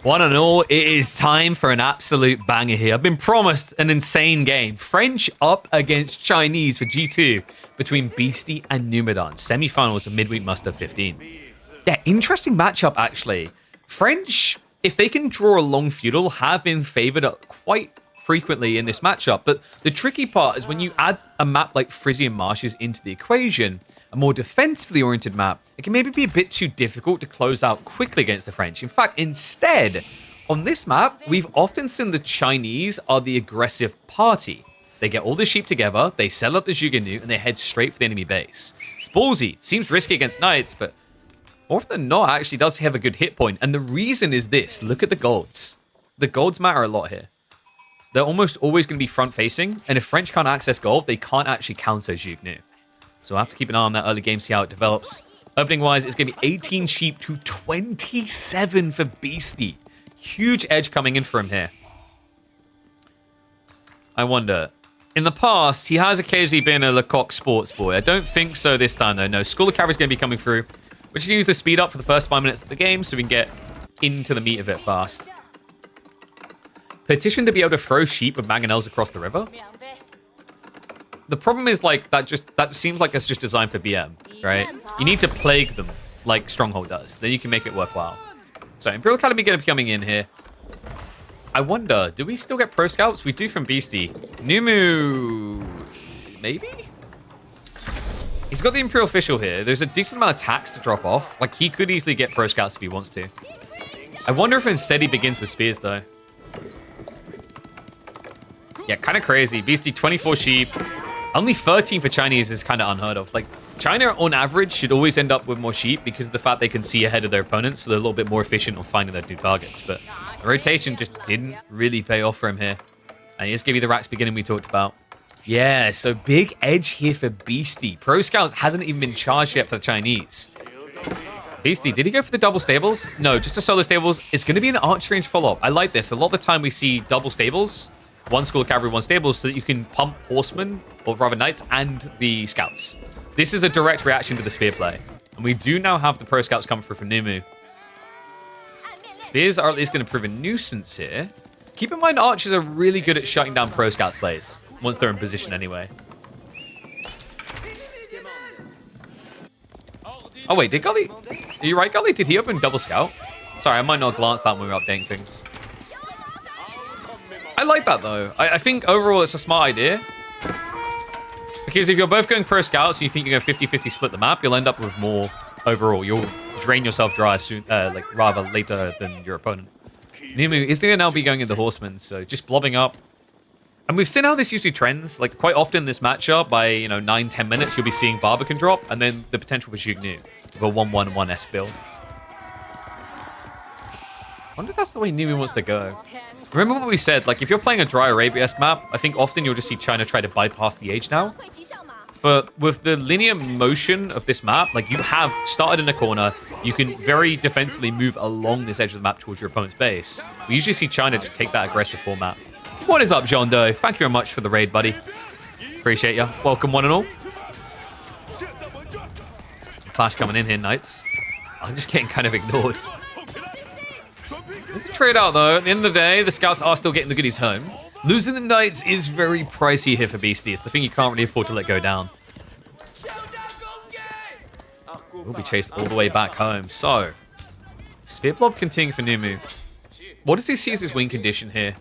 One and all, it is time for an absolute banger here. I've been promised an insane game. French up against Chinese for G2 between Beastie and Numidan. Semi-finals of midweek muster 15. Yeah, interesting matchup, actually. French, if they can draw a long feudal, have been favored quite frequently in this matchup. But the tricky part is when you add a map like Frisian Marshes into the equation, a more defensively oriented map, it can maybe be a bit too difficult to close out quickly against the French. In fact, instead, on this map, we've often seen the Chinese are the aggressive party. They get all the sheep together, they set up the Jugenu, and they head straight for the enemy base. It's ballsy. Seems risky against Knights, but more often than not, actually does have a good hit point. And the reason is this. Look at the golds. The golds matter a lot here. They're almost always going to be front-facing, and if French can't access gold, they can't actually counter Jugenu. So I have to keep an eye on that early game, see how it develops. Opening-wise, it's going to be 18 sheep to 27 for Beastie. Huge edge coming in for him here. I wonder. In the past, he has occasionally been a Lecoq sports boy. I don't think so this time, though. No, School of Cavalry is going to be coming through. We're just going to use the speed up for the first 5 minutes of the game so we can get into the meat of it fast. Petition to be able to throw sheep with mangonels across the river. The problem is, like, that seems like it's just designed for BM, right? You need to plague them like Stronghold does. Then you can make it worthwhile. So, Imperial Academy going to be coming in here. I wonder, do we still get Pro Scouts? We do from Beastie. Numu... maybe? He's got the Imperial Official here. There's a decent amount of tax to drop off. Like, he could easily get Pro Scouts if he wants to. I wonder if instead he begins with Spears, though. Yeah, kind of crazy. Beastie, 24 sheep. Only 13 for Chinese is kind of unheard of. Like, China, on average, should always end up with more sheep because of the fact they can see ahead of their opponents, so they're a little bit more efficient on finding their new targets. But the rotation just didn't really pay off for him here. And here's going to be the racks beginning we talked about. Yeah, so big edge here for Beastie. Pro Scouts hasn't even been charged yet for the Chinese. Beastie, did he go for the double stables? No, just a solo stables. It's going to be an arch range follow-up. I like this. A lot of the time we see double stables. One School of Cavalry, one stables, so that you can pump horsemen, or rather knights, and the scouts. This is a direct reaction to the spear play. And we do now have the pro scouts coming through from Numu. Spears are at least going to prove a nuisance here. Keep in mind, archers are really good at shutting down pro scouts plays, once they're in position anyway. Oh wait, did Gully... Are you right, Gully? Did he open double scout? Sorry, I might not glance that when we're updating things. I like that, though. I think overall it's a smart idea. Because if you're both going pro scouts and you think you're going 50-50 split the map, you'll end up with more overall. You'll drain yourself dry soon, rather later than your opponent. Numu is going to now be going into horsemen, so just blobbing up. And we've seen how this usually trends. Like, quite often in this matchup, by, 9-10 minutes, you'll be seeing Barbican drop, and then the potential for Jugnu with a 1-1-1-S build. I wonder if that's the way Numu wants to go. Remember what we said, like, if you're playing a dry Arabia-esque map, I think often you'll just see China try to bypass the age now. But with the linear motion of this map, like, you have started in a corner, you can very defensively move along this edge of the map towards your opponent's base. We usually see China just take that aggressive format. What is up, Jean Doe? Thank you very much for the raid, buddy. Appreciate you. Welcome, one and all. Flash coming in here, Knights. I'm just getting kind of ignored. There's a trade out, though. At the end of the day, the scouts are still getting the goodies home. Losing the Knights is very pricey here for Beastie. It's the thing you can't really afford to let go down. We'll be chased all the way back home. So, Spear Blob continuing for Numu. What does he see as his win condition here?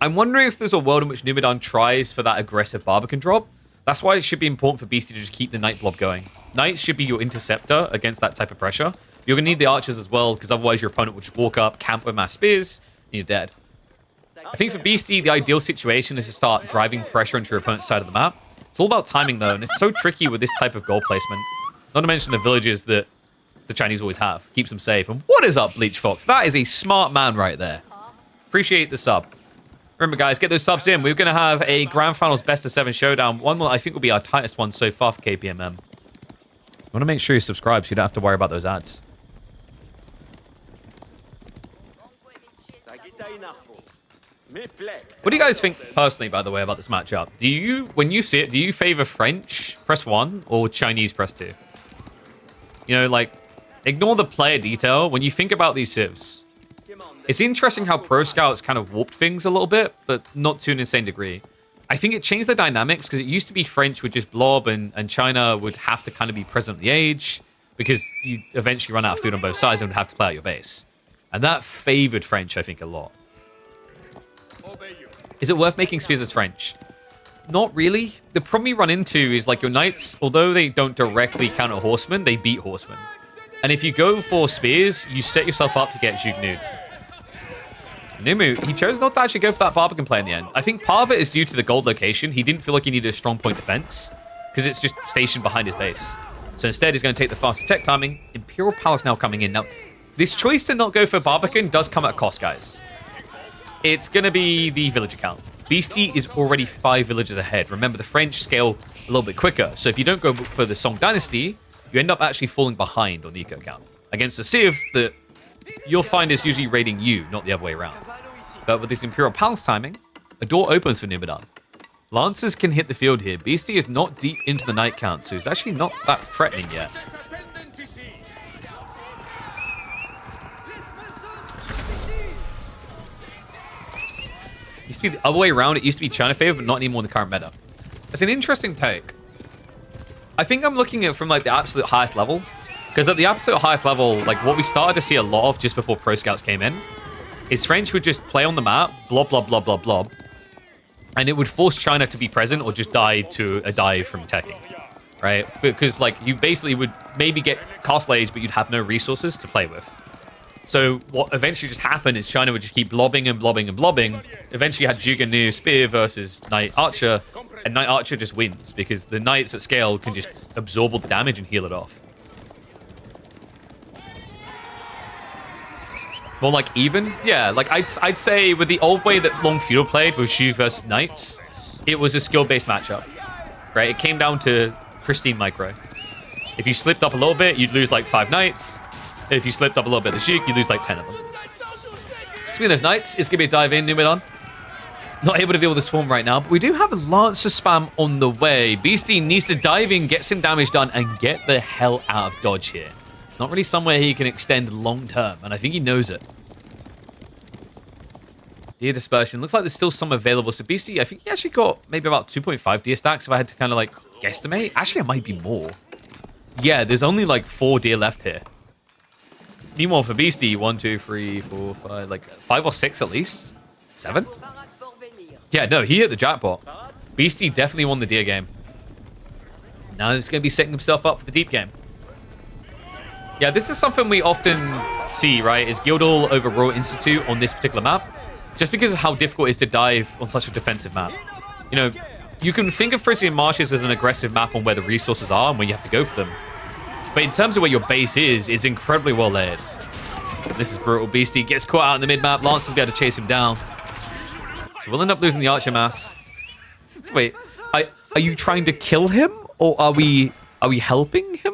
I'm wondering if there's a world in which Numidan tries for that aggressive Barbican drop. That's why it should be important for Beastie to just keep the Knight Blob going. Knights should be your interceptor against that type of pressure. You're going to need the archers as well, because otherwise your opponent will just walk up, camp with mass spears, and you're dead. I think for Beastie, the ideal situation is to start driving pressure into your opponent's side of the map. It's all about timing, though, and it's so tricky with this type of goal placement. Not to mention the villages that the Chinese always have. Keeps them safe. And what is up, Bleach Fox? That is a smart man right there. Appreciate the sub. Remember, guys, get those subs in. We're going to have a Grand Finals Best of 7 showdown. One that I think will be our tightest one so far for KPMM. You want to make sure you subscribe so you don't have to worry about those ads. What do you guys think personally, by the way, about this matchup? Do you, when you see it, do you favor French press 1 or Chinese press 2? You know, like, Ignore the player detail. When you think about these civs, it's interesting how Pro Scouts kind of warped things a little bit, but not to an insane degree. I think it changed the dynamics because it used to be French would just blob and China would have to kind of be present on the age because you eventually run out of food on both sides and would have to play out your base. And that favored French, I think, a lot. Is it worth making spears as French? Not really. The problem you run into is like your knights, although they don't directly counter horsemen, they beat horsemen. And if you go for spears, you set yourself up to get Jeanne. Numu, he chose not to actually go for that Barbican play in the end. I think part of it is due to the gold location. He didn't feel like he needed a strong point defense because it's just stationed behind his base. So instead, he's going to take the fast attack timing. Imperial Palace now coming in. Now, this choice to not go for Barbican does come at a cost, guys. It's going to be the villager count. Beastie is already 5 villages ahead. Remember, the French scale a little bit quicker. So if you don't go for the Song Dynasty, you end up actually falling behind on the eco count. Against the Civ, that you'll find is usually raiding you, not the other way around. But with this Imperial Palace timing, a door opens for Numidan. Lancers can hit the field here. Beastie is not deep into the knight count, so he's actually not that threatening yet. Used to be the other way around. It used to be China favor, but not anymore in the current meta. It's an interesting take. I think I'm looking at it from like the absolute highest level. Because at the absolute highest level, like what we started to see a lot of just before Pro Scouts came in, is French would just play on the map, blob, blob, blob, blob, blob. And it would force China to be present or just die to a dive from attacking. Right? Because like you basically would maybe get castle age, but you'd have no resources to play with. So what eventually just happened is China would just keep blobbing and blobbing and blobbing. Eventually you had Jeanne Spear versus Knight Archer, and Knight Archer just wins because the Knights at scale can just absorb all the damage and heal it off. More like even? Yeah, like I'd say with the old way that Long Feudal played with Shu versus Knights, it was a skill-based matchup. Right? It came down to pristine micro. If you slipped up a little bit, you'd lose like 5 Knights. If you slipped up a little bit of the Sheik, you lose like 10 of them. Speaking of those Knights, it's going to be a dive in, Numidan. Not able to deal with the swarm right now, but we do have a Lancer spam on the way. Beastie needs to dive in, get some damage done, and get the hell out of dodge here. It's not really somewhere he can extend long term, and I think he knows it. Deer dispersion. Looks like there's still some available. So Beastie, I think he actually got maybe about 2.5 deer stacks if I had to kind of like guesstimate. Actually, it might be more. Yeah, there's only like 4 deer left here. Meanwhile, for Beastie, 1, 2, 3, 4, 5, like 5 or 6 at least. 7? Yeah, no, he hit the jackpot. Beastie definitely won the deer game. Now he's going to be setting himself up for the deep game. Yeah, this is something we often see, right? Is Guildhall over Royal Institute on this particular map. Just because of how difficult it is to dive on such a defensive map. You know, you can think of Frisian Marshes as an aggressive map on where the resources are and where you have to go for them. But in terms of where your base is, it's incredibly well layered. This is brutal. Beastie gets caught out in the mid-map. Lancers will be able to chase him down. So we'll end up losing the Archer mass. Wait, are you trying to kill him? Or are we helping him?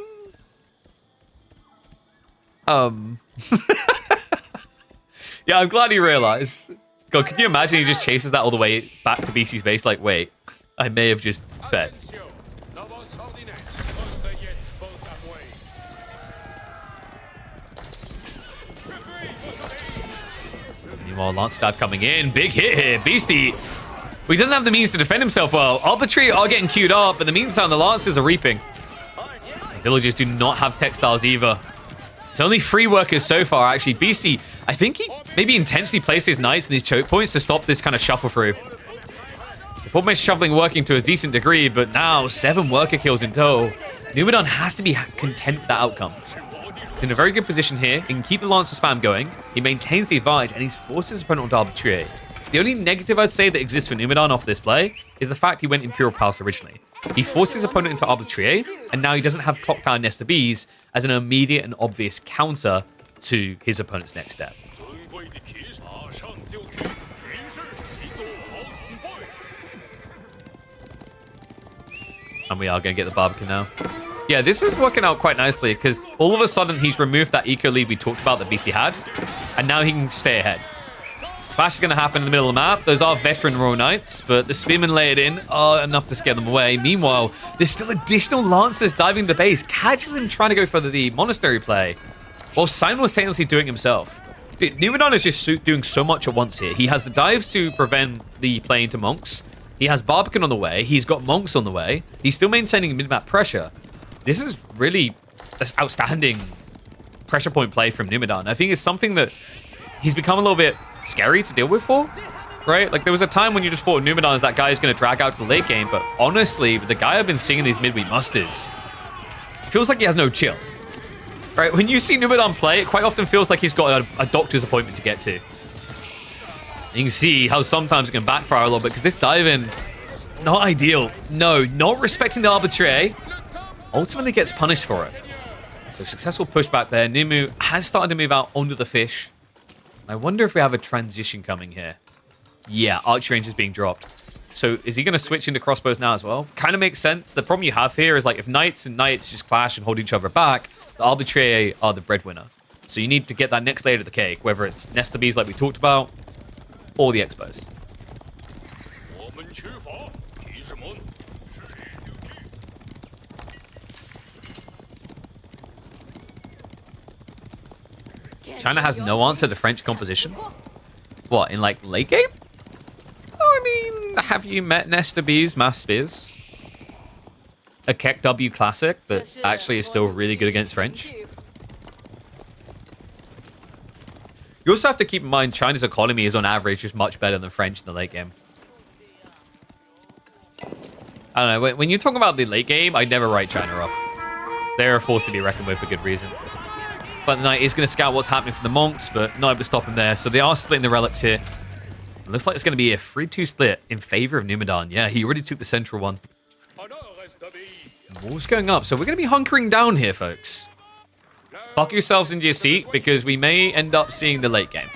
Yeah, I'm glad he realized. God, could you imagine he just chases that all the way back to Beastie's base? Like, wait, I may have just fed. Meanwhile, Lancer dive coming in. Big hit here. Beastie. But he doesn't have the means to defend himself well. Arbitrary are getting queued up. But in the meantime, the Lancers are reaping. The villagers do not have textiles either. It's only 3 workers so far, actually. Beastie, I think he maybe intentionally placed his knights in these choke points to stop this kind of shuffle through. The formation shuffling working to a decent degree, but now 7 worker kills in tow. Numidan has to be content with that outcome. He's in a very good position here. He can keep the Lancer spam going. He maintains the advantage, and he's forced his opponent onto arbitrary. The only negative I'd say that exists for Numidan off this play is the fact he went Imperial Palace originally. He forced his opponent into arbitrary, and now he doesn't have Clock Tower Nest of Bees as an immediate and obvious counter to his opponent's next step. And we are going to get the Barbican now. Yeah, this is working out quite nicely because all of a sudden he's removed that eco lead we talked about that Beastie had, and now he can stay ahead. Clash is going to happen in the middle of the map. Those are veteran Royal Knights, but the Spearmen layered in are enough to scare them away. Meanwhile, there's still additional Lancers diving the base. Catches him trying to go for the Monastery play. while simultaneously doing himself. Dude, Numenor is just doing so much at once here. He has the dives to prevent the play into monks. He has Barbican on the way. He's got monks on the way. He's still maintaining mid-map pressure. This is really outstanding pressure point play from Numenor. I think it's something that he's become a little bit scary to deal with for, right? Like, there was a time when you just thought Numenor is that guy who's going to drag out to the late game, but honestly, the guy I've been seeing in these midweek musters feels like he has no chill. Right, when you see Numenor play, it quite often feels like he's got a doctor's appointment to get to. You can see how sometimes it can backfire a little bit, because this dive-in, not ideal. No, not respecting the arbitrary. Ultimately gets punished for it. So successful pushback there. Numu has started to move out onto the fish. I wonder if we have a transition coming here. Yeah, archery range is being dropped. So is he going to switch into crossbows now as well? Kind of makes sense. The problem you have here is, like, if knights and knights just clash and hold each other back, the arbitrary are the breadwinner. So you need to get that next layer of the cake, whether it's Nesta Bees like we talked about, or the Expos. China has no answer to French composition. What, in, like, late game? Oh, I mean, have you met Nesta Bees, Mass Spears? A Keck W classic that actually is still really good against French. You also have to keep in mind China's economy is on average just much better than French in the late game. I don't know, when you talk about the late game, I never write China off. They're a force to be reckoned with for good reason. But the Knight is going to scout what's happening for the monks, but not able to stop him there. So they are splitting the relics here. It looks like it's going to be a 3-2 split in favor of Numenor. Yeah, he already took the central one. What's going up? So we're going to be hunkering down here, folks. Buckle yourselves into your seat, because we may end up seeing the late game.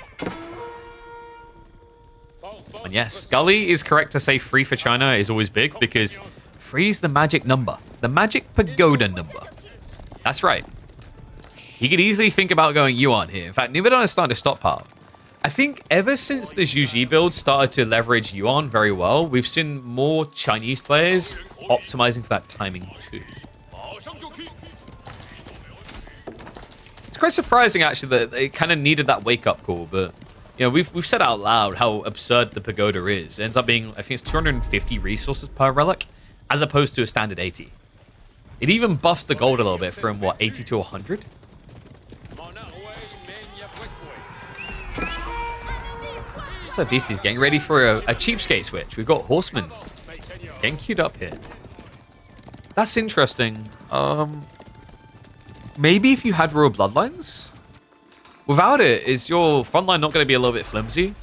And yes, Gully is correct to say 3 for China is always big, because 3 is the magic number. The magic pagoda number. That's right. He could easily think about going Yuan here. In fact, Numenor is starting to stockpile. I think ever since the Zhu Ji build started to leverage Yuan very well, we've seen more Chinese players optimizing for that timing too. It's quite surprising, actually, that they kind of needed that wake-up call, but you know, we've said out loud how absurd the pagoda is. It ends up being, I think it's 250 resources per relic, as opposed to a standard 80. It even buffs the gold a little bit from, what, 80 to 100? So Beastie's getting ready for a cheapskate switch. We've got Horseman getting queued up here. That's interesting. Maybe if you had Royal Bloodlines? Without it, is your frontline not going to be a little bit flimsy?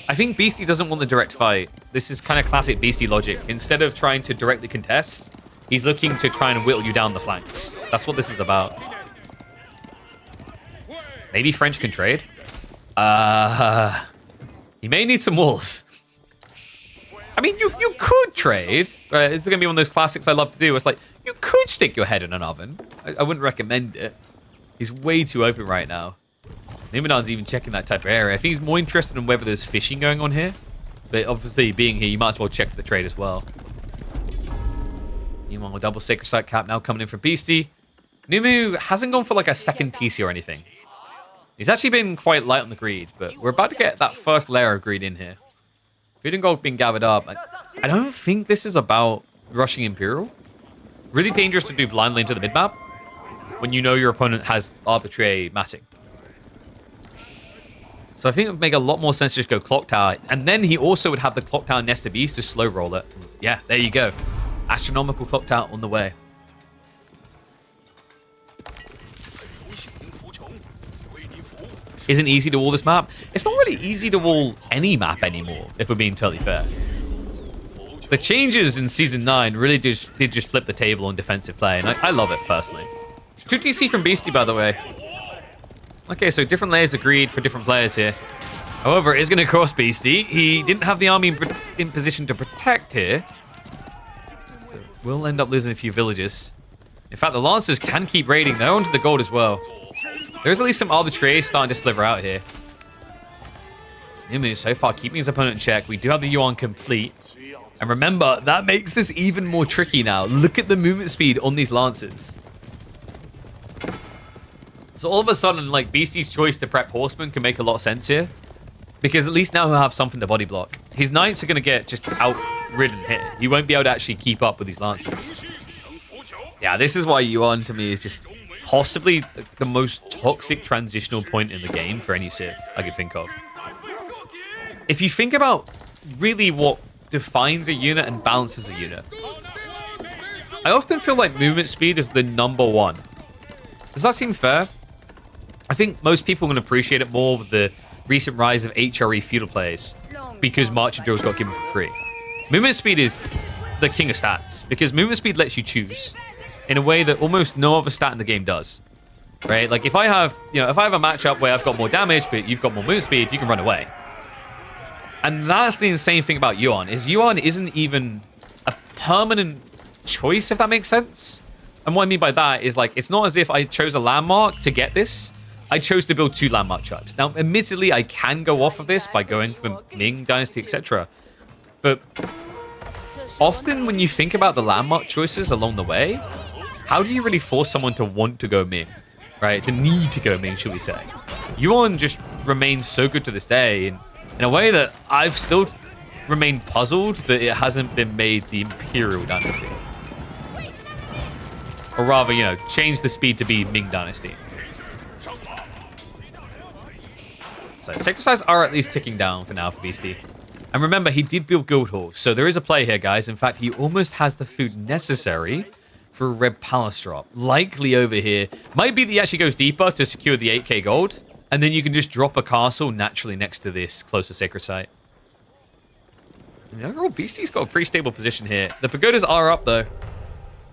I think Beastie doesn't want the direct fight. This is kind of classic Beastie logic. Instead of trying to directly contest, he's looking to try and whittle you down the flanks. That's what this is about. Maybe French can trade. He may need some walls. I mean, you could trade. Right? It's going to be one of those classics I love to do. It's like, you could stick your head in an oven. I wouldn't recommend it. He's way too open right now. Numenon's even checking that type of area. I think he's more interested in whether there's fishing going on here. But obviously, being here, you might as well check for the trade as well. Meanwhile, double Sacred Site cap now coming in for Beastie. Numu hasn't gone for like a second TC or anything. He's actually been quite light on the greed, but we're about to get that first layer of greed in here. Food and gold being gathered up. I don't think this is about rushing Imperial. Really dangerous to do blindly into the mid-map when you know your opponent has arbitrary massing. So I think it would make a lot more sense to just go Clock Tower, and then he also would have the Clock Tower Nesta Beast to slow roll it. Yeah, there you go. Astronomical Clock Tower on the way. Isn't easy to wall this map. It's not really easy to wall any map anymore, if we're being totally fair. The changes in Season 9 really did just flip the table on defensive play, and I love it, personally. 2 TC from Beastie, by the way. Okay, so different layers of greed for different players here. However, it is going to cost Beastie. He didn't have the army in position to protect here. So we'll end up losing a few villages. In fact, the Lancers can keep raiding. They're onto the gold as well. There's at least some arbitrary starting to sliver out here. Nimu so far keeping his opponent in check. We do have the Yuan complete. And remember, that makes this even more tricky now. Look at the movement speed on these Lancers. So all of a sudden, like, Beastie's choice to prep Horseman can make a lot of sense here. Because at least now he'll have something to body block. His Knights are going to get just outridden here. He won't be able to actually keep up with these Lancers. Yeah, this is why Yuan, to me, is just possibly the most toxic transitional point in the game for any Civ I could think of. If you think about really what defines a unit and balances a unit, I often feel like movement speed is the #1. Does that seem fair? I think most people can appreciate it more with the recent rise of HRE feudal players because marching drills got given for free. Movement speed is the king of stats because movement speed lets you choose in a way that almost no other stat in the game does. Right? Like if I have a matchup where I've got more damage but you've got more movement speed, you can run away. And that's the insane thing about Yuan, is Yuan isn't even a permanent choice, if that makes sense. And what I mean by that is, like, it's not as if I chose a landmark to get this. I chose to build 2 landmark tribes. Now, admittedly, I can go off of this by going for Ming Dynasty, etc. But often when you think about the landmark choices along the way, how do you really force someone to want to go Ming? Right? To need to go Ming, should we say. Yuan just remains so good to this day in a way that I've still remained puzzled that it hasn't been made the Imperial Dynasty. Or rather, change the speed to be Ming Dynasty. So, Sacrifice are at least ticking down for now for Beastie. And remember, he did build Guild Hall, so there is a play here, guys. In fact, he almost has the food necessary for a Red Palace drop. Likely over here. Might be that he actually goes deeper to secure the 8k gold, and then you can just drop a castle naturally next to this closer sacred site. And overall, Beastie's got a pretty stable position here. The pagodas are up, though.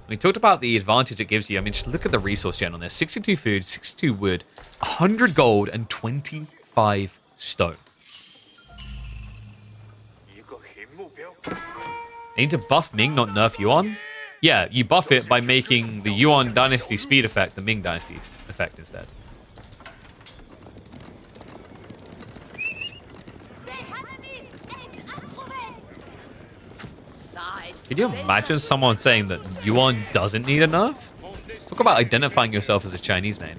We talked about the advantage it gives you. I mean, just look at the resource gen on this. 62 food, 62 wood, 100 gold, and 25 stone. They need to buff Ming, not nerf Yuan. Yeah, you buff it by making the Yuan Dynasty speed effect the Ming Dynasty effect instead. Can you imagine someone saying that Yuan doesn't need a nerf? Talk about identifying yourself as a Chinese man.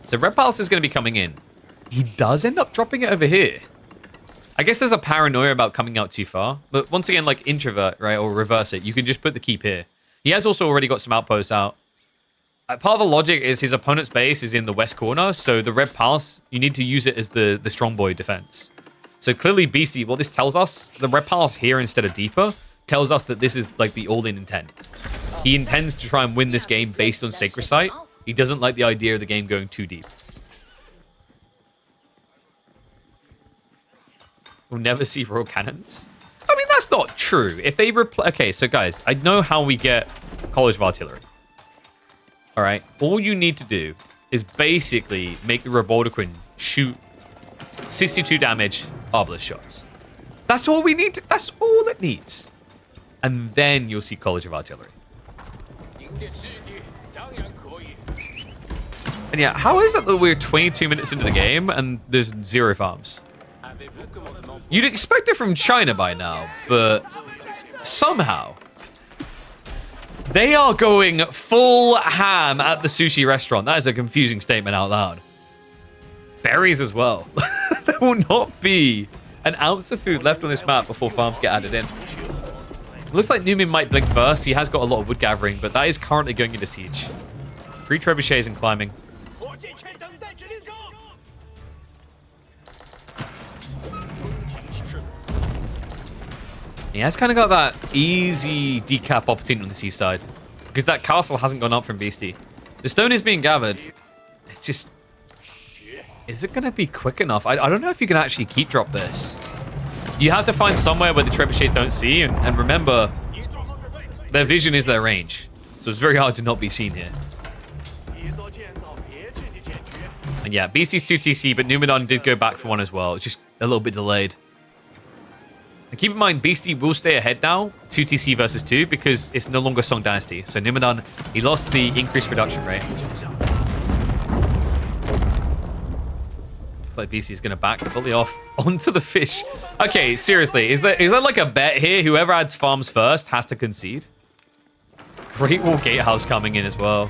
So Red Palace is going to be coming in. He does end up dropping it over here. I guess there's a paranoia about coming out too far. But once again, like introvert, right, or reverse it, you can just put the keep here. He has also already got some outposts out. Part of the logic is his opponent's base is in the west corner, so the Red Palace, you need to use it as the strong boy defense. So clearly, BC, what this tells us, the Red Palace here instead of deeper, tells us that this is like the all-in intent. He intends to try and win this game based on Sacred Site. He doesn't like the idea of the game going too deep. We'll never see royal cannons. I mean, that's not true. If they okay, so guys, I know how we get College of Artillery. All right, all you need to do is basically make the Revoltaquin shoot 62 damage obelisk shots. That's all we need. That's all it needs. And then you'll see College of Artillery. And yeah, how is it that we're 22 minutes into the game and there's 0 farms? You'd expect it from China by now, but somehow they are going full ham at the sushi restaurant. That is a confusing statement out loud. Berries as well. There will not be an ounce of food left on this map before farms get added in. Looks like Newman might blink first. He has got a lot of wood gathering, but that is currently going into siege. 3 trebuchets and climbing. He has kind of got that easy decap opportunity on the seaside because that castle hasn't gone up from Beastie. The stone is being gathered. It's just... Is it going to be quick enough? I don't know if you can actually keep drop this. You have to find somewhere where the trebuchets don't see, and remember, their vision is their range. So it's very hard to not be seen here. And yeah, Beastie's 2 TC, but Numenor did go back for 1 as well. It's just a little bit delayed. And keep in mind, Beastie will stay ahead now, 2 TC versus 2, because it's no longer Song Dynasty. So Numenor, he lost the increased production rate. Looks like Beastie's going to back fully off onto the fish. Okay, seriously, is that like a bet here? Whoever adds farms first has to concede. Great Wall Gatehouse coming in as well.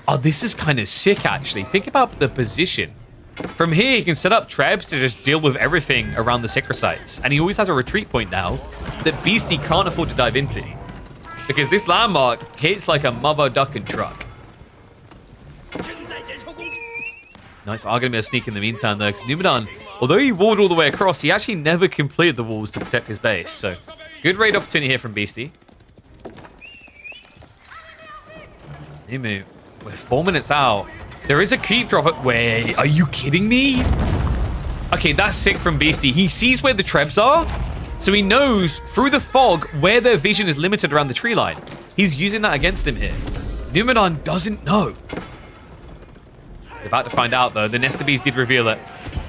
Oh, this is kind of sick, actually. Think about the position. From here, he can set up trebs to just deal with everything around the sacred sites. And he always has a retreat point now that Beastie can't afford to dive into. Because this landmark hits like a mother ducking truck. Nice Argonaut sneak in the meantime, though, because Numidan, although he walled all the way across, he actually never completed the walls to protect his base. So, good raid opportunity here from Beastie. Numu, we're 4 minutes out. There is a creep drop. Wait, are you kidding me? Okay, that's sick from Beastie. He sees where the trebs are, so he knows through the fog where their vision is limited around the tree line. He's using that against him here. Numidan doesn't know. He's about to find out, though. The Nesta Bees did reveal it.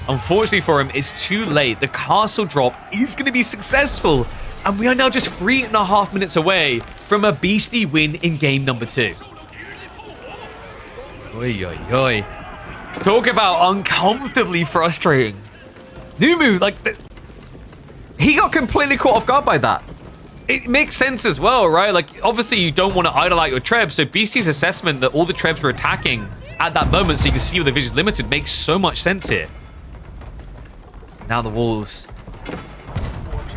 Unfortunately for him, it's too late. The castle drop is going to be successful, and we are now just 3.5 minutes away from a Beastie win in game number 2. Oi, oi, oi. Talk about uncomfortably frustrating. Numu, like, he got completely caught off guard by that. It makes sense as well, right? Like, obviously, you don't want to idle out your trebs, so Beastie's assessment that all the trebs were attacking at that moment so you can see where the vision's limited makes so much sense here. Now the walls.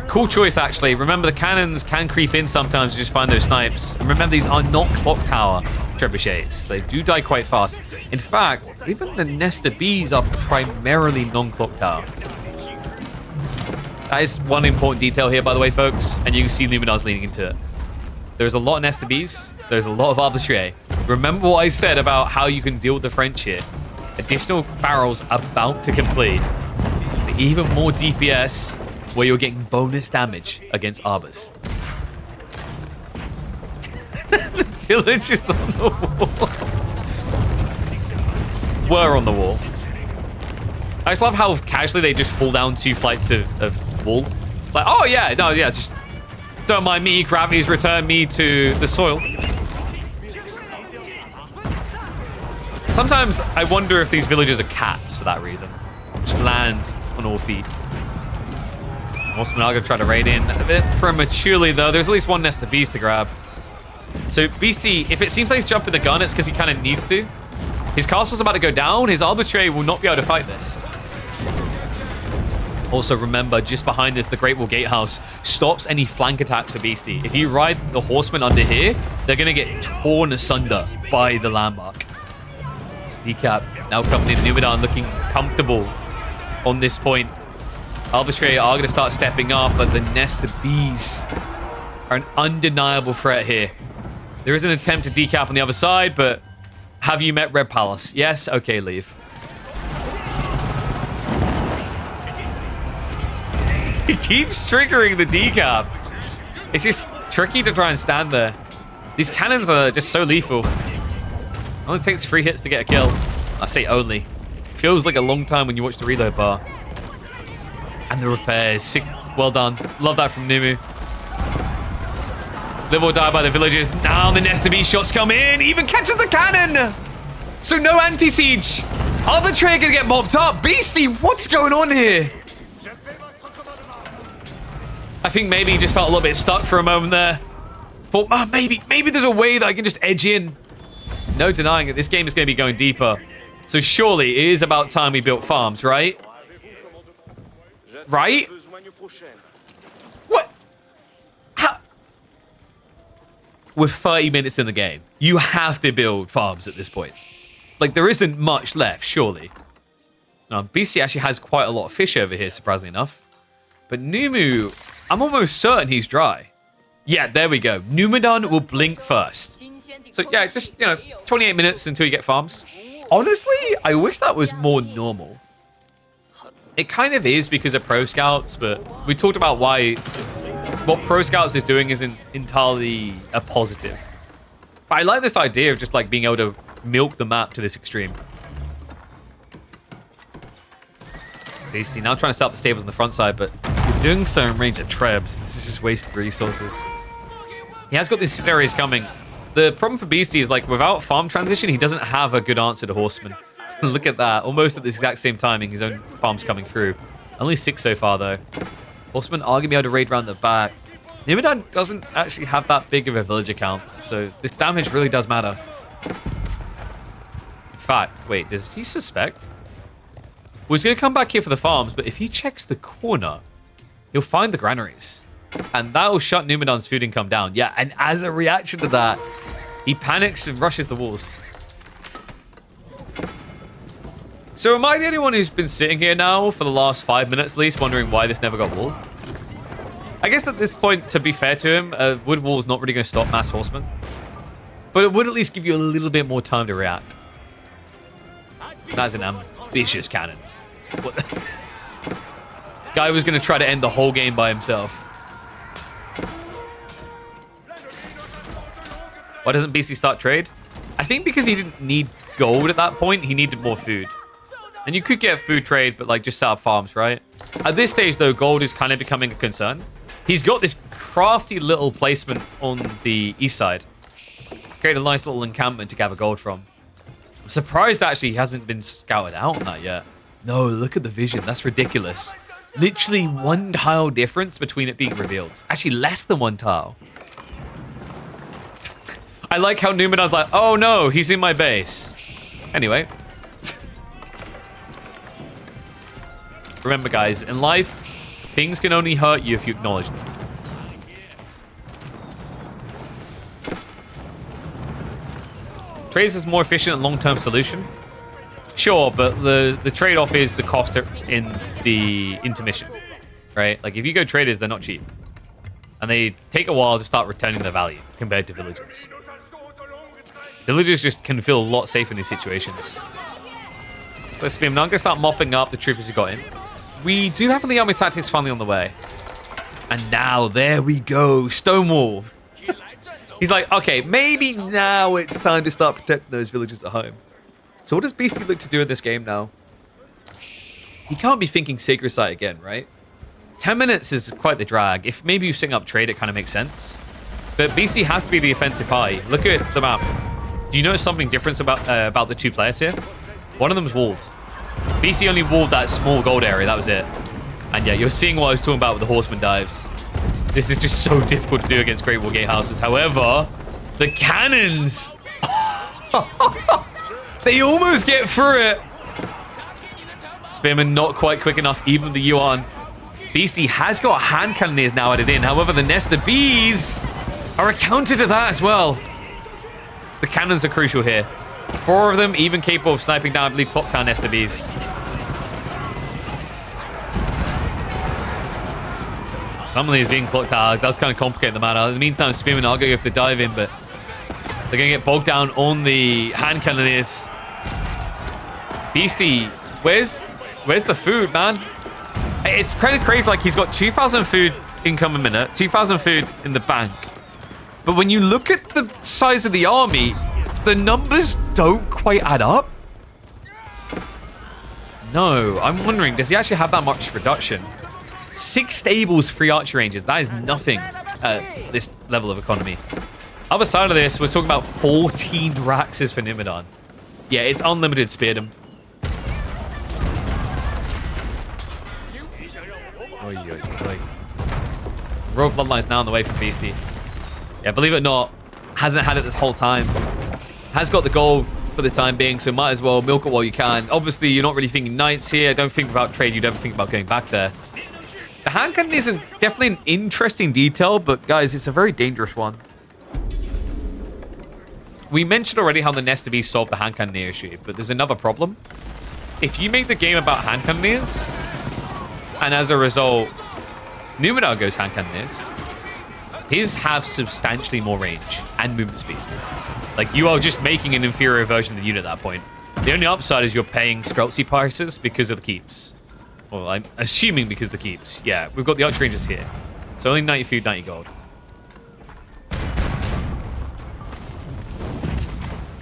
Cool choice, actually. Remember, the cannons can creep in sometimes to just find those snipes. And remember, these are not clock tower trebuchets. They do die quite fast. In fact, even the Nesta Bees are primarily non-clock tower. That is one important detail here, by the way, folks. And you can see Luminar's leaning into it. There's a lot of Nesta Bees. There's a lot of arbitrary. Remember what I said about how you can deal with the French here. Additional barrels about to complete. So even more DPS where you're getting bonus damage against arbors. The village is on the wall. Were on the wall. I just love how casually they just fall down 2 flights of wall. Like, oh yeah, no, yeah, just don't mind me. Gravity's returned me to the soil. Sometimes I wonder if these villagers are cats for that reason. Just land on all feet. Horsemen are going to try to raid in a bit prematurely, though. There's at least one Nesta Beast to grab. So Beastie, if it seems like he's jumping the gun, it's because he kind of needs to. His castle's about to go down. His arbitrary will not be able to fight this. Also, remember, just behind us, the Great Wall Gatehouse stops any flank attacks for Beastie. If you ride the horsemen under here, they're going to get torn asunder by the landmark. So Decap now coming in. Numidan looking comfortable on this point. Arbitrary are going to start stepping up, but the Nesta Bees are an undeniable threat here. There is an attempt to decap on the other side, but have you met Red Palace? Yes? Okay, leave. He keeps triggering the decap. It's just tricky to try and stand there. These cannons are just so lethal. Only takes 3 hits to get a kill. I say only. Feels like a long time when you watch the reload bar. And the repairs. Sick. Well done. Love that from Numu. Live or die by the villagers. Now the Nesta Bee shots come in. Even catches the cannon. So no anti-siege. Other Trey gonna get mopped up. Beastie, what's going on here? I think maybe he just felt a little bit stuck for a moment there. Thought, oh, maybe there's a way that I can just edge in. No denying it. This game is going to be going deeper. So surely it is about time we built farms, right? Right? What? How? We're 30 minutes in the game. You have to build farms at this point. Like, there isn't much left, surely. Now, BC actually has quite a lot of fish over here, surprisingly enough. But Numu, I'm almost certain he's dry. Yeah, there we go. Numidan will blink first. So, yeah, just, 28 minutes until you get farms. Honestly, I wish that was more normal. It kind of is because of Pro Scouts, but we talked about why what Pro Scouts is doing isn't entirely a positive. But I like this idea of just like being able to milk the map to this extreme. Basically, now trying to set up the stables on the front side, but you're doing so in range of trebs. This is just wasted resources. He has got these scenarios coming. The problem for Beastie is, like, without farm transition, he doesn't have a good answer to Horseman. Look at that. Almost at the exact same timing, his own farm's coming through. Only 6 so far, though. Horsemen are going to be able to raid around the back. Numidan doesn't actually have that big of a villager count, so this damage really does matter. fact, wait, does he suspect? Well, he's going to come back here for the farms, but if he checks the corner, he'll find the granaries. And that will shut Numidan's food income down. Yeah, and as a reaction to that, he panics and rushes the walls. So am I the only one who's been sitting here now for the last 5 minutes at least, wondering why this never got walled? I guess at this point, to be fair to him, wood wall is not really going to stop mass horsemen. But it would at least give you a little bit more time to react. That's an ambitious cannon. What? Guy was going to try to end the whole game by himself. Why doesn't BC start trade? I think because he didn't need gold at that point, he needed more food. And you could get food trade, but like just set up farms, right? At this stage, though, gold is kind of becoming a concern. He's got this crafty little placement on the east side. Create a nice little encampment to gather gold from. I'm surprised actually he hasn't been scouted out on that yet. No, look at the vision. That's ridiculous. Literally 1 tile difference between it being revealed. Actually, less than 1 tile. I like how Numidan's like, oh no, he's in my base. Anyway. Remember, guys, in life, things can only hurt you if you acknowledge them. Trades is more efficient and long-term solution. Sure, but the trade-off is the cost in the intermission, right? Like, if you go traders, they're not cheap. And they take a while to start returning their value compared to villagers. Villagers just can feel a lot safer in these situations. Let's be. I'm not going to start mopping up the troopers who got in. We do have the army tactics finally on the way. And now, there we go. Stonewall. He's like, okay, maybe now it's time to start protecting those villagers at home. So what does Beastie look to do in this game now? He can't be thinking Sacred Site again, right? 10 minutes is quite the drag. If maybe you sing up trade, it kind of makes sense. But Beastie has to be the offensive high. Look at the map. Do you notice something different about the 2 players here? One of them's walled. BC only walled that small gold area, that was it. And yeah, you're seeing what I was talking about with the horseman dives. This is just so difficult to do against Great Wall Gatehouses. However, the cannons... they almost get through it. Spearman not quite quick enough, even the Yuan. Beastie has got hand cannoneers now added in. However, the nest of bees are a counter to that as well. The cannons are crucial here. 4 of them even capable of sniping down, I believe, Clocktown nest of bees. Some of these being clocked out does kind of complicate the matter. In the meantime, Spearman are going to go for the dive in, but they're going to get bogged down on the hand cannoneers. Beastie, where's the food, man? It's kind of crazy. Like, he's got 2,000 food income a minute, 2,000 food in the bank. But when you look at the size of the army, the numbers don't quite add up. No, I'm wondering, does he actually have that much production? 6 stables, 3 archer ranges. That is nothing at this level of economy. Other side of this, we're talking about 14 Raxes for Numidan. Yeah, it's unlimited speardom. Royal Bloodline's now on the way for Beastie. Yeah, believe it or not, hasn't had it this whole time. Has got the gold for the time being, so might as well milk it while you can. Obviously, you're not really thinking knights here. Don't think about trade. You'd ever think about going back there. The hand cannoneers is definitely an interesting detail, but guys, it's a very dangerous one. We mentioned already how the nest of bees solved the hand cannoneer issue, but there's another problem. If you make the game about hand cannoneers, and as a result, Numidan goes hand cannoneers, his have substantially more range and movement speed. Like, you are just making an inferior version of the unit at that point. The only upside is you're paying Streltsy prices because of the keeps. Well, I'm assuming because of the keeps. Yeah, we've got the archer rangers here. So only 90 food, 90 gold.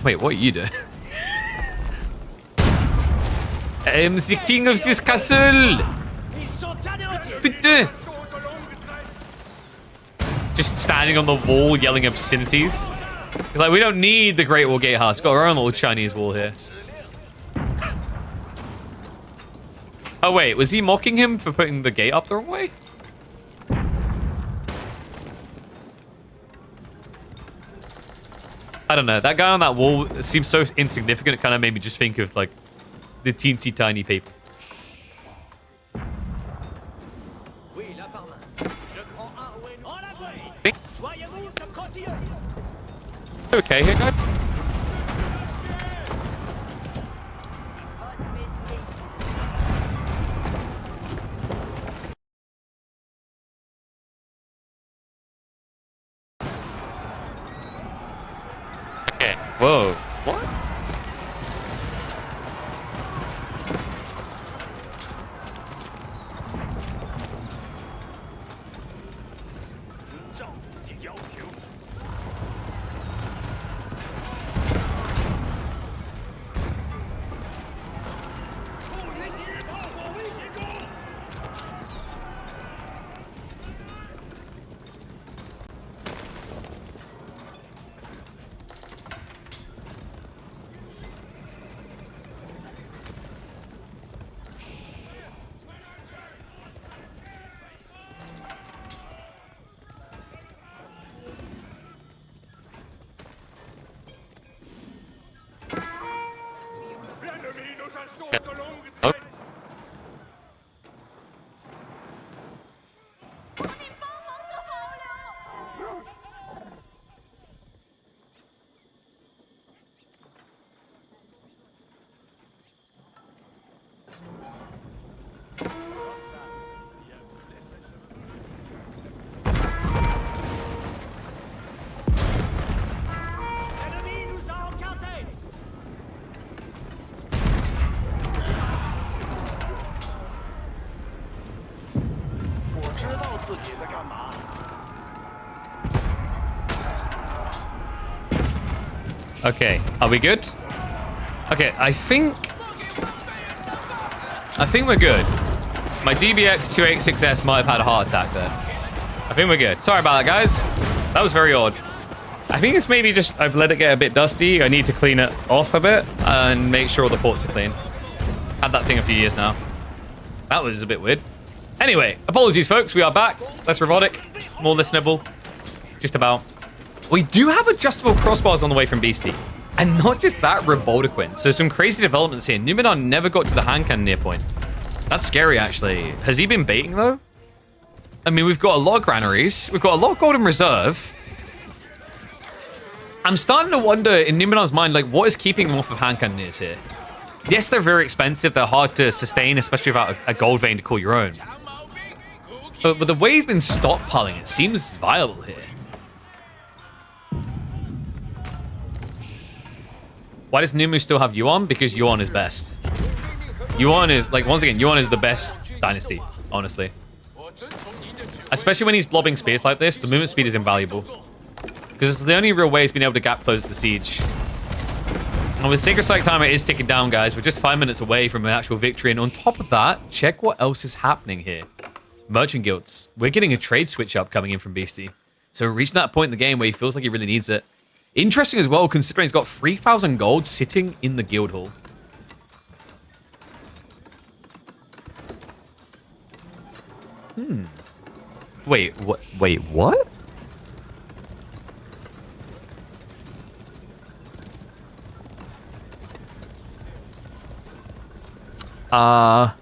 Wait, what are you doing? I'm the king of this castle! Putain! Just standing on the wall yelling obscenities. He's like, we don't need the Great Wall Gatehouse. We've got our own little Chinese wall here. Oh, wait. Was he mocking him for putting the gate up the wrong way? I don't know. That guy on that wall seems so insignificant. It kind of made me just think of like the teensy tiny people. Okay here, guys. Okay. Whoa. What? Oh. Okay, are we good? Okay, I think we're good. My DBX 286S might have had a heart attack there. I think we're good. Sorry about that, guys. That was very odd. I think it's maybe just I've let it get a bit dusty. I need to clean it off a bit and make sure all the ports are clean. Had that thing a few years now. That was a bit weird. Anyway, apologies, folks. We are back. Less robotic, more listenable. Just about. We do have adjustable crossbars on the way from Beastie. And not just that, Robotiquin. So some crazy developments here. Numenor never got to the hand cannon near point. That's scary, actually. Has he been baiting, though? I mean, we've got a lot of granaries. We've got a lot of golden reserve. I'm starting to wonder, in Numenor's mind, like, what is keeping him off of hand cannoneers here? Yes, they're very expensive. They're hard to sustain, especially without a gold vein to call your own. But the way he's been stockpiling, it seems viable here. Why does Numu still have Yuan? Because Yuan is best. Yuan is, like, once again, Yuan is the best dynasty, honestly. Especially when he's blobbing spears like this, the movement speed is invaluable. Because it's the only real way he's been able to gap close the siege. And with Sacred Strike timer is ticking down, guys. We're just 5 minutes away from an actual victory. And on top of that, check what else is happening here. Merchant guilds. We're getting a trade switch up coming in from Beastie. So we're reaching that point in the game where he feels like he really needs it. Interesting as well, considering he's got 3,000 gold sitting in the guild hall. Wait, what? Wait, what? How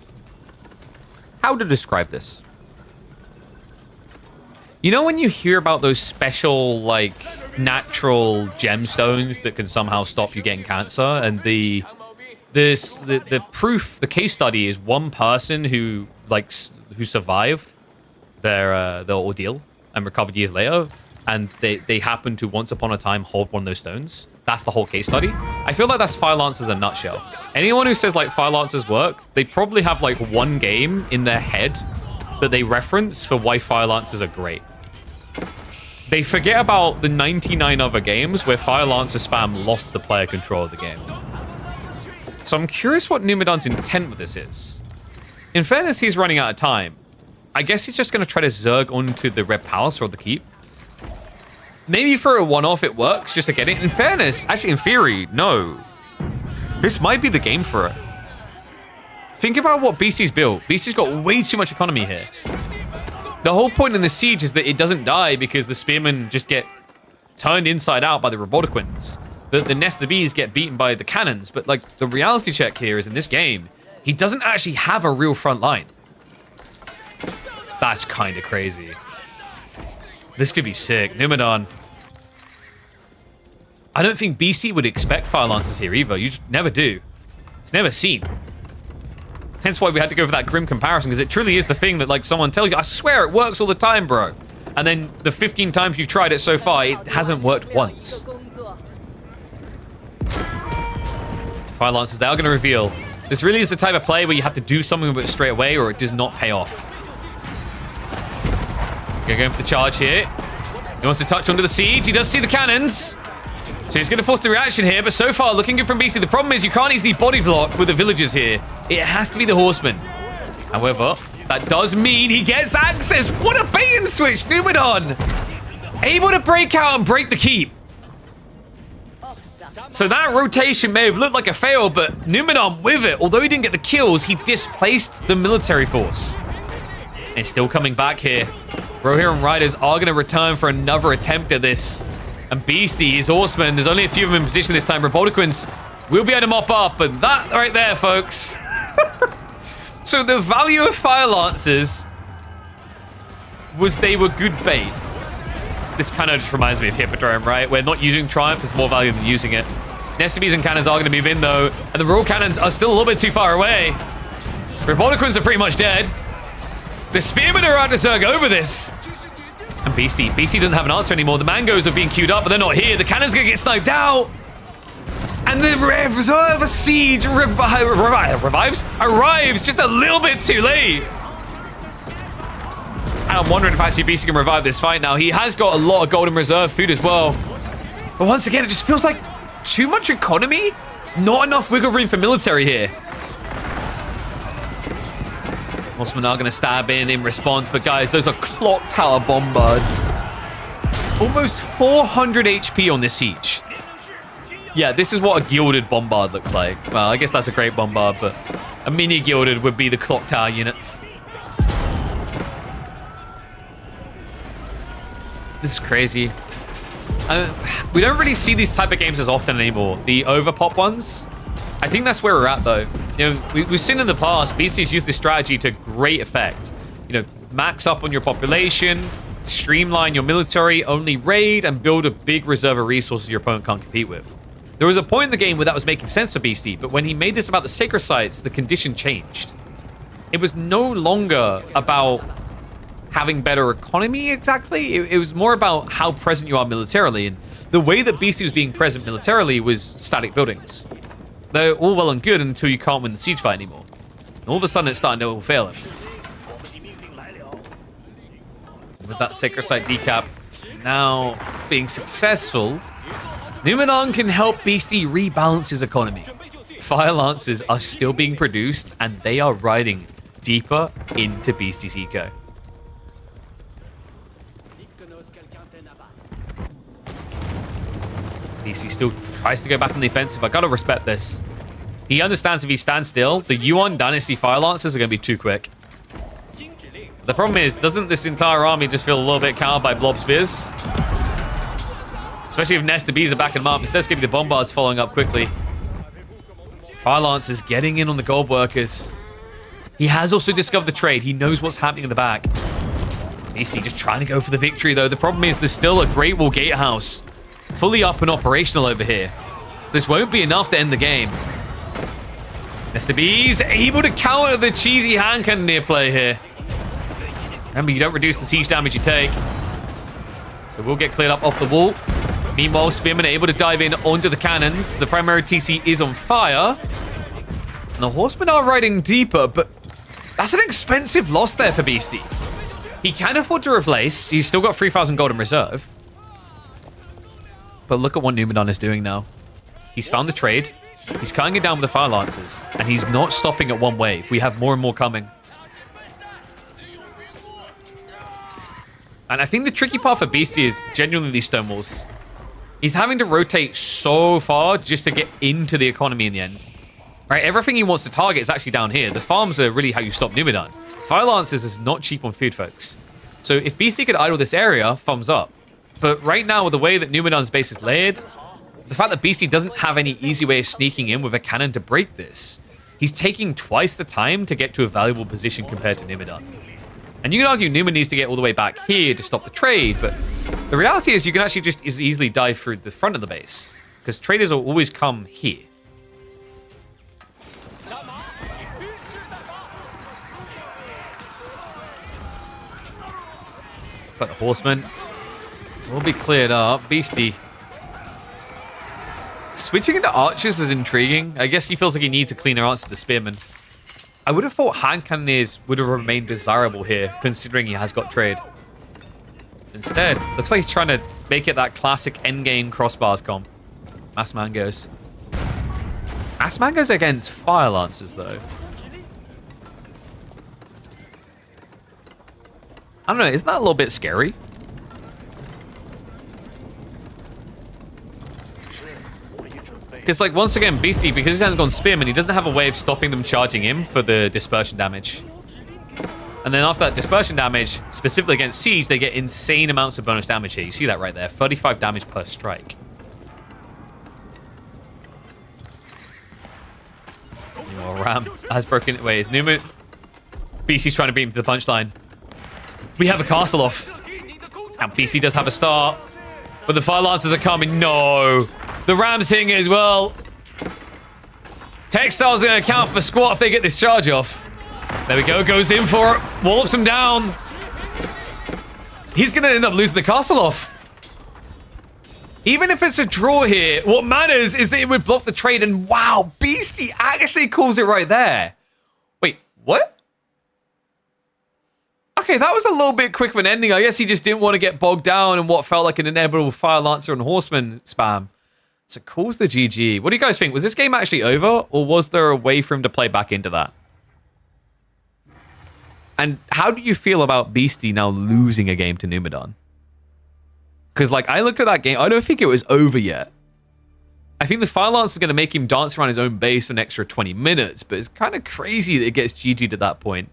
to describe this? You know when you hear about those special, like, natural gemstones that can somehow stop you getting cancer, and the proof, the case study is one person who survived their ordeal and recovered years later, and they happen to once upon a time hold one of those stones. That's the whole case study. I feel like that's Fire Lancers in a nutshell. Anyone who says like Fire Lancers work, they probably have like one game in their head that they reference for why Fire Lancers are great. They forget about the 99 other games where Fire Lancer spam lost the player control of the game. So I'm curious what Numidan's intent with this is. In fairness, he's running out of time. I guess he's just going to try to zerg onto the Red Palace or the Keep. Maybe for a one-off it works, just to get it. In fairness, actually in theory, no. This might be the game for it. Think about what BC's built. BC's got way too much economy here. The whole point in the siege is that it doesn't die because the spearmen just get turned inside out by the Robotiquins. that the Nest of Bees get beaten by the cannons, but like the reality check here is in this game, he doesn't actually have a real front line. That's kind of crazy. This could be sick. Numadon. I don't think BC would expect Fire Lancers here either. You just never do. It's never seen. Hence why we had to go for that grim comparison, because it truly is the thing that like someone tells you, I swear it works all the time, bro. And then the 15 times you've tried it so far, it hasn't worked once. Fire Lancers, they are going to reveal. This really is the type of play where you have to do something with it straight away or it does not pay off. Going for the charge here. He wants to touch onto the siege. He does see the cannons. So he's going to force the reaction here, but so far looking good from BC. The problem is you can't easily body block with the villagers here. It has to be the horsemen. However, that does mean he gets access. What a bait and switch, Numadon. Able to break out and break the keep. So that rotation may have looked like a fail, but Numadon with it, although he didn't get the kills, he displaced the military force. And still coming back here. Rohirrim Riders are going to return for another attempt at this. And Beastie, his horsemen, there's only a few of them in position this time. Republicans will be able to mop up, but that right there, folks. So the value of Fire Lancers was they were good bait. This kind of just reminds me of Hippodrome, right? Where not using Triumph is more valuable than using it. Nestibes and cannons are going to move in, though. And the Royal Cannons are still a little bit too far away. Republicans are pretty much dead. The Spearmen are out to Zerg over this. And BC doesn't have an answer anymore. The Mangoes are being queued up, but they're not here. The cannon's going to get sniped out. And the Reserve Siege arrives just a little bit too late. And I'm wondering if actually BC can revive this fight now. He has got a lot of golden reserve food as well. But once again, it just feels like too much economy. Not enough wiggle room for military here. Horsemen are going to stab in response, but guys, those are clock tower bombards. Almost 400 HP on this siege. Yeah, this is what a gilded bombard looks like. Well, I guess that's a great bombard, but a mini gilded would be the clock tower units. This is crazy. We don't really see these type of games as often anymore. The overpop ones. I think that's where we're at, though. You know, we've seen in the past, BC's used this strategy to great effect. You know, max up on your population, streamline your military, only raid, and build a big reserve of resources your opponent can't compete with. There was a point in the game where that was making sense for BC, but when he made this about the sacred sites, the condition changed. It was no longer about having better economy, exactly. It was more about how present you are militarily, and the way that BC was being present militarily was static buildings. They're all well and good until you can't win the siege fight anymore. And all of a sudden, it's starting to all fail him. With that sacred site decap now being successful, Numadon can help Beastie rebalance his economy. Fire Lancers are still being produced, and they are riding deeper into Beastie's eco. Beastie still tries to go back on the offensive. I gotta respect this. He understands if he stands still, the Yuan Dynasty Fire Lancers are gonna be too quick. The problem is, doesn't this entire army just feel a little bit cowed by Blob Spears? Especially if Nest of Bees are backing him up. Instead of giving the Bombards following up quickly. Fire Lancers getting in on the gold workers. He has also discovered the trade. He knows what's happening in the back. Beastie just trying to go for the victory, though. The problem is there's still a Great Wall Gatehouse fully up and operational over here. So this won't be enough to end the game. Nest of Bees able to counter the cheesy hand cannoneer play here. Remember, you don't reduce the siege damage you take. So we'll get cleared up off the wall. Meanwhile, Spearmen are able to dive in onto the cannons. The primary TC is on fire. And the Horsemen are riding deeper, but that's an expensive loss there for Beastie. He can afford to replace. He's still got 3,000 gold in reserve. But look at what Numadon is doing now. He's found the trade. He's cutting it down with the Fire Lancers. And he's not stopping at one wave. We have more and more coming. And I think the tricky part for Beastie is genuinely these stone walls. He's having to rotate so far just to get into the economy in the end. Right, everything he wants to target is actually down here. The farms are really how you stop Numadon. Fire Lancers is not cheap on food, folks. So if Beastie could idle this area, thumbs up. But right now, with the way that Numadon's base is layered, The fact that Beastie doesn't have any easy way of sneaking in with a cannon to break this. He's taking twice the time to get to a valuable position compared to Numidan. And you can argue Numa needs to get all the way back here to stop the trade, but the reality is you can actually just as easily dive through the front of the base, because traders will always come here. But the horseman will be cleared up. Beastie switching into archers is intriguing. I guess he feels like he needs a cleaner answer to the spearman. I would have thought hand cannoneers would have remained desirable here, considering he has got trade. Instead, looks like he's trying to make it that classic endgame crossbars comp. Mass Mangos. Mass Mangos against fire lancers, though. I don't know, isn't that a little bit scary? Because, like, once again, Beastie, because he hasn't gone Spearman, he doesn't have a way of stopping them charging him for the dispersion damage. And then after that dispersion damage, specifically against Siege, they get insane amounts of bonus damage here. You see that right there, 35 damage per strike. Oh, Ram has broken ways. Numa, Beastie's trying to beat him to the punchline. We have a castle off. And Beastie does have a start. But the Fire Lancers are coming. No. The Ram's hitting it as well. Textile's going to account for squat if they get this charge off. There we go. Goes in for it. Wallops him down. He's going to end up losing the castle off. Even if it's a draw here, what matters is that it would block the trade. And wow, Beastie actually calls it right there. Wait, what? Okay, that was a little bit quick of an ending. I guess he just didn't want to get bogged down in what felt like an inevitable Fire Lancer and Horseman spam. So calls the GG. What do you guys think? Was this game actually over, or was there a way for him to play back into that? And how do you feel about Beastie now losing a game to Numidan? Because, like, I looked at that game. I don't think it was over yet. I think the Fire Lance is going to make him dance around his own base for an extra 20 minutes, but it's kind of crazy that it gets GG'd at that point.